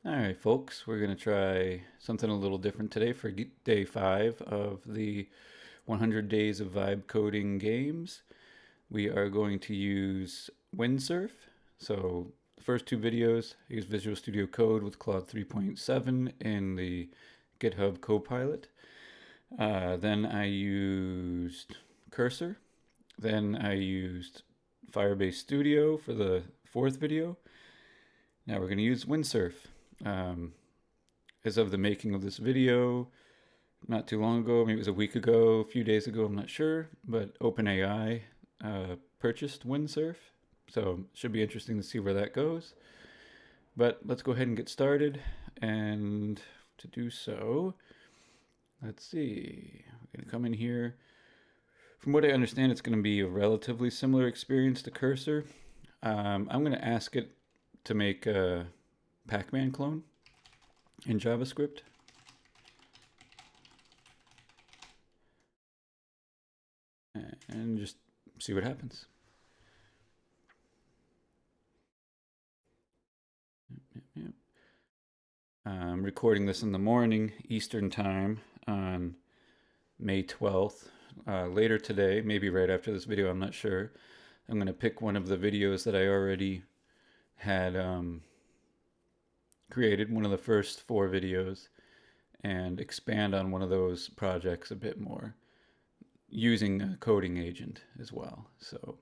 All right, folks, we're going to try something a little different today for day 5 of the 100 Days of Vibe Coding games. We are going to use Windsurf. So the first two videos, I used Visual Studio Code with Claude 3.7 in the GitHub Copilot. Then I used Cursor. Then I used Firebase Studio for the fourth video. Now we're going to use Windsurf. As of the making of this video, not too long ago, maybe it was a week ago, a few days ago, I'm not sure, but OpenAI purchased Windsurf, so it should be interesting to see where that goes. But let's go ahead and get started, and to do so, let's see, we're going to come in here. From what I understand, it's going to be a relatively similar experience to Cursor. I'm going to ask it to make a Pac-Man clone in JavaScript. And just see what happens. I'm recording this in the morning, Eastern time, on May 12th. Later today, maybe right after this video, I'm not sure, I'm going to pick one of the videos that I already had created, one of the first 4 videos, and expand on one of those projects a bit more, using a coding agent as well. So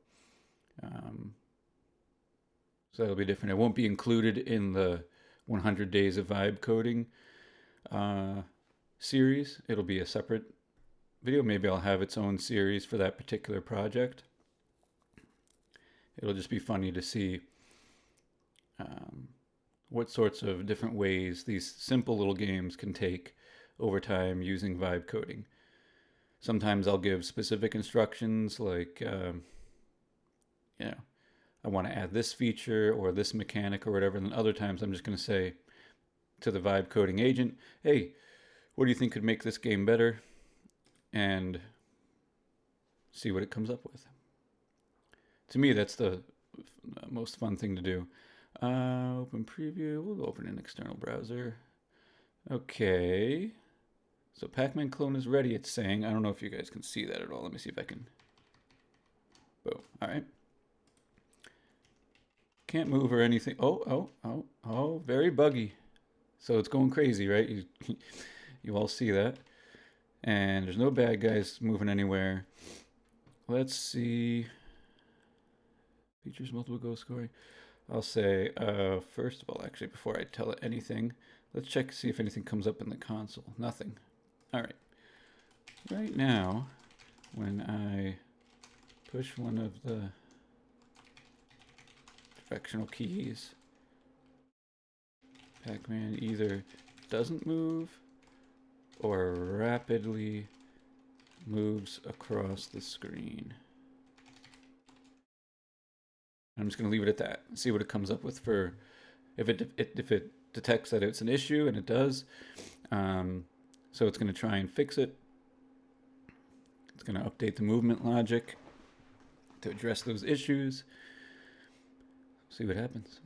that'll be different. It won't be included in the 100 Days of Vibe Coding series. It'll be a separate video. Maybe I'll have its own series for that particular project. It'll just be funny to see what sorts of different ways these simple little games can take over time using vibe coding. Sometimes I'll give specific instructions like, I want to add this feature or this mechanic or whatever. And then other times I'm just going to say to the vibe coding agent, hey, what do you think could make this game better? And see what it comes up with. To me, that's the most fun thing to do. Open preview. We'll open an external browser. Okay. So Pac-Man clone is ready, it's saying. I don't know if you guys can see that at all. Let me see if I can. Boom. All right. Can't move or anything. Oh, very buggy. So it's going crazy, right? You all see that. And there's no bad guys moving anywhere. Let's see. Features multiple go scoring. I'll say, first of all, actually, before I tell it anything, let's check to see if anything comes up in the console. Nothing. All right. Right now, when I push one of the directional keys, Pac-Man either doesn't move or rapidly moves across the screen. I'm just going to leave it at that. See what it comes up with for if it detects that it's an issue, and it does. So it's going to try and fix it. It's going to update the movement logic to address those issues. See what happens.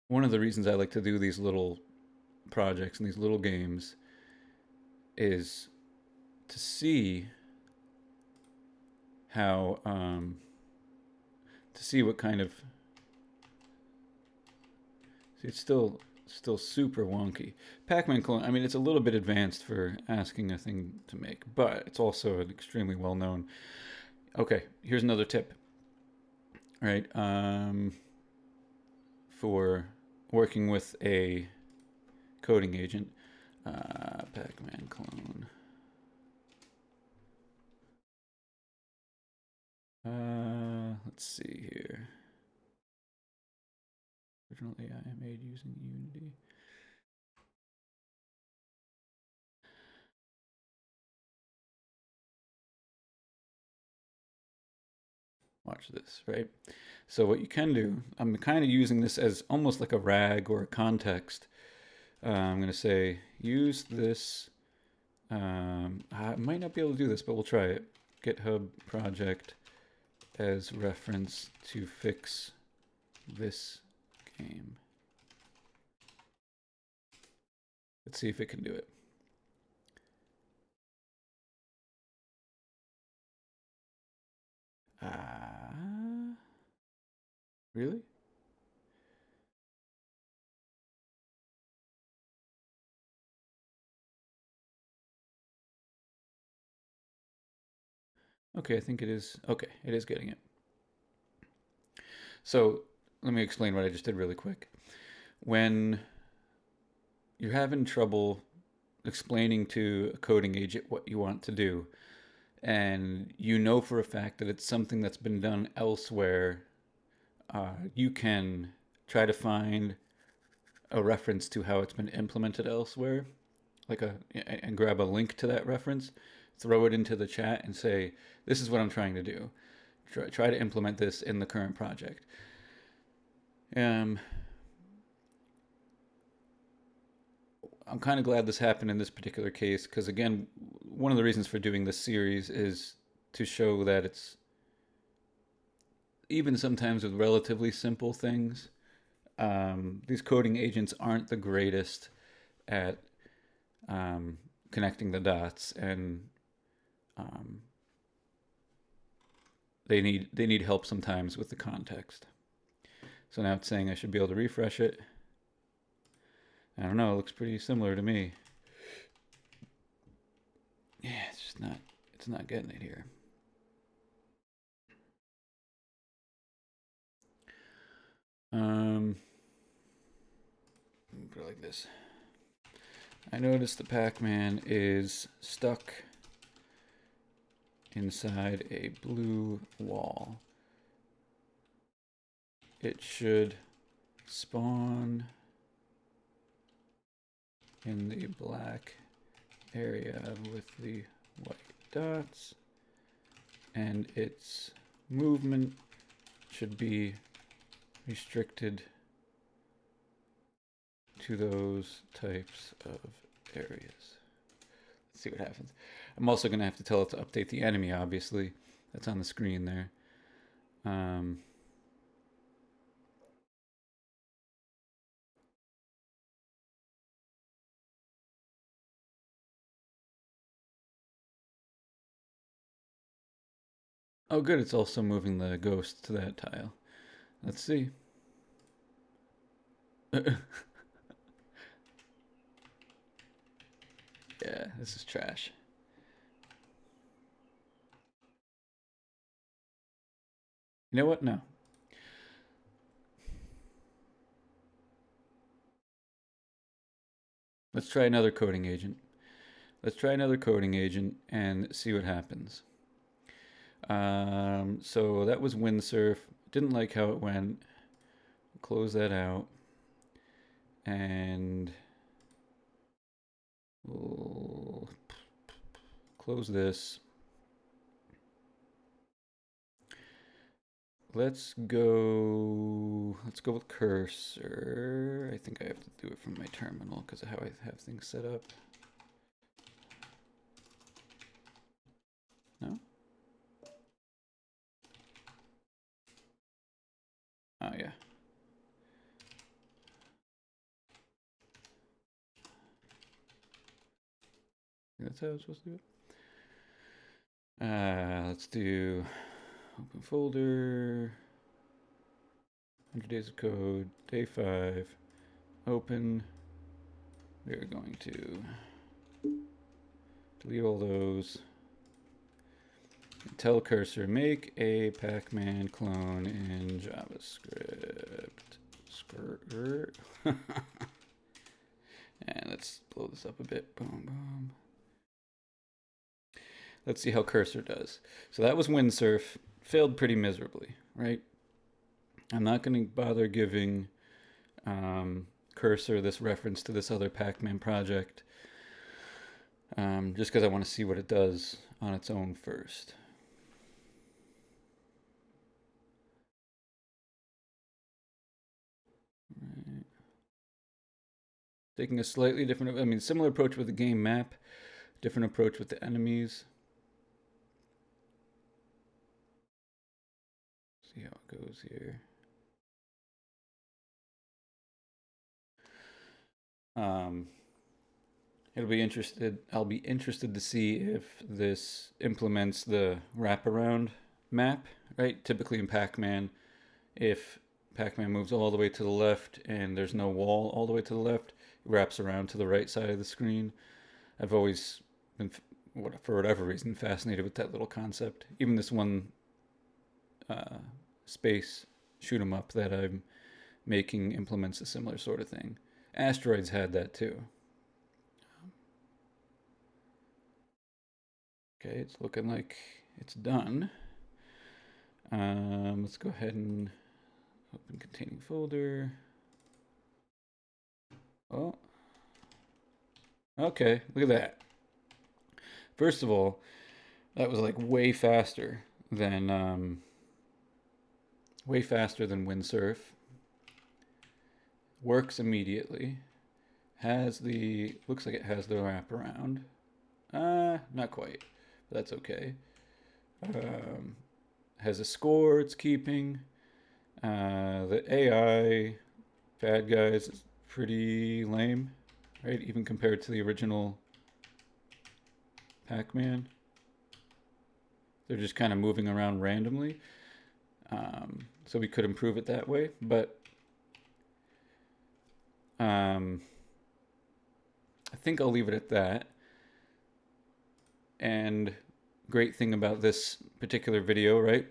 One of the reasons I like to do these little projects and these little games is to see how, to see what kind of, see, it's still super wonky. Pac-Man clone, I mean, it's a little bit advanced for asking a thing to make, but it's also an extremely well-known. Okay, here's another tip. All right, for working with a coding agent, Pac-Man clone. Let's see here. Original AI made using Unity. Watch this, right? So what you can do, I'm kind of using this as almost like a rag or a context. I'm going to say, use this. I might not be able to do this, but we'll try it. GitHub project as reference to fix this game. Let's see if it can do it. Really? Okay, I think it is. Okay, it is getting it. So let me explain what I just did really quick. When you're having trouble explaining to a coding agent what you want to do, and you know for a fact that it's something that's been done elsewhere, you can try to find a reference to how it's been implemented elsewhere, and grab a link to that reference, throw it into the chat, and say, "This is what I'm trying to do. Try to implement this in the current project." I'm kind of glad this happened in this particular case because, again, one of the reasons for doing this series is to show that it's even sometimes with relatively simple things, these coding agents aren't the greatest at connecting the dots, and they need help sometimes with the context. So now it's saying I should be able to refresh it. I don't know, it looks pretty similar to me. Yeah, it's not getting it here. Put it like this. I noticed the Pac-Man is stuck inside a blue wall. It should spawn in the black area with the white dots, and its movement should be restricted to those types of areas. Let's see what happens. I'm also going to have to tell it to update the enemy, obviously. That's on the screen there. Oh, good. It's also moving the ghost to that tile. Let's see. Yeah, this is trash. You know what? No. Let's try another coding agent. Let's try another coding agent and see what happens. So that was Windsurf. Didn't like how it went. Close that out. And we'll close this. Let's go with Cursor. I think I have to do it from my terminal because of how I have things set up. No? Oh, yeah. That's how I was supposed to do it. Let's do open folder, 100 days of code, day 5, open. We're going to delete all those. Tell Cursor, make a Pac-Man clone in JavaScript. Skirt. And let's blow this up a bit. Boom, boom. Let's see how Cursor does. So that was Windsurf. Failed pretty miserably, right? I'm not going to bother giving Cursor this reference to this other Pac-Man project, just because I want to see what it does on its own first. Right. Taking a slightly different, similar approach with the game map, different approach with the enemies. See how it goes here. I'll be interested to see if this implements the wraparound map, right? Typically in Pac-Man, if Pac-Man moves all the way to the left and there's no wall all the way to the left, it wraps around to the right side of the screen. I've always been, for whatever reason, fascinated with that little concept. Even this one space shoot 'em up that I'm making implements a similar sort of thing. Asteroids had that too. Okay, it's looking like it's done. Let's go ahead and open containing folder. Oh, okay, look at that. First of all, that was like way faster than Windsurf. Works immediately. Looks like it has the wraparound. Not quite. That's okay. Has a score it's keeping. The AI bad guys is pretty lame, right? Even compared to the original Pac-Man. They're just kind of moving around randomly. So we could improve it that way, but I think I'll leave it at that. And great thing about this particular video, right?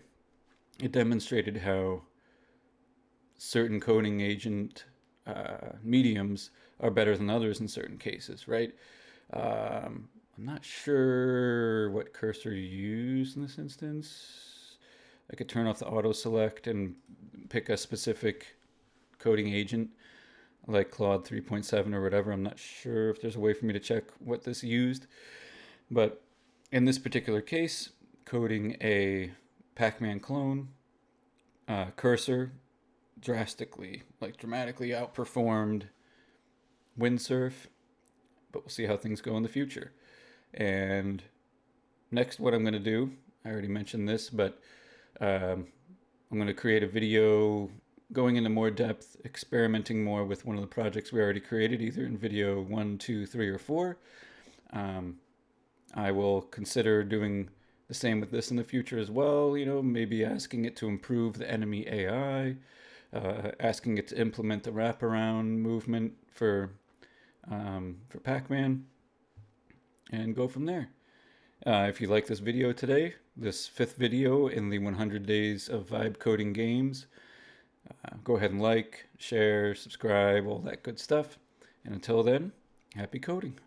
It demonstrated how certain coding agent mediums are better than others in certain cases, right? I'm not sure what cursor you use in this instance. I could turn off the auto select and pick a specific coding agent like Claude 3.7 or whatever. I'm not sure if there's a way for me to check what this used, but in this particular case, coding a Pac-Man clone, Cursor dramatically outperformed Windsurf, but we'll see how things go in the future. And next, what I'm going to do, I already mentioned this, but I'm going to create a video going into more depth, experimenting more with one of the projects we already created, either in video 1, 2, 3, or 4. I will consider doing the same with this in the future as well, maybe asking it to improve the enemy AI, asking it to implement the wraparound movement for Pac-Man, and go from there. If you like this video today, this 5th video in the 100 Days of Vibe Coding Games, go ahead and like, share, subscribe, all that good stuff. And until then, happy coding.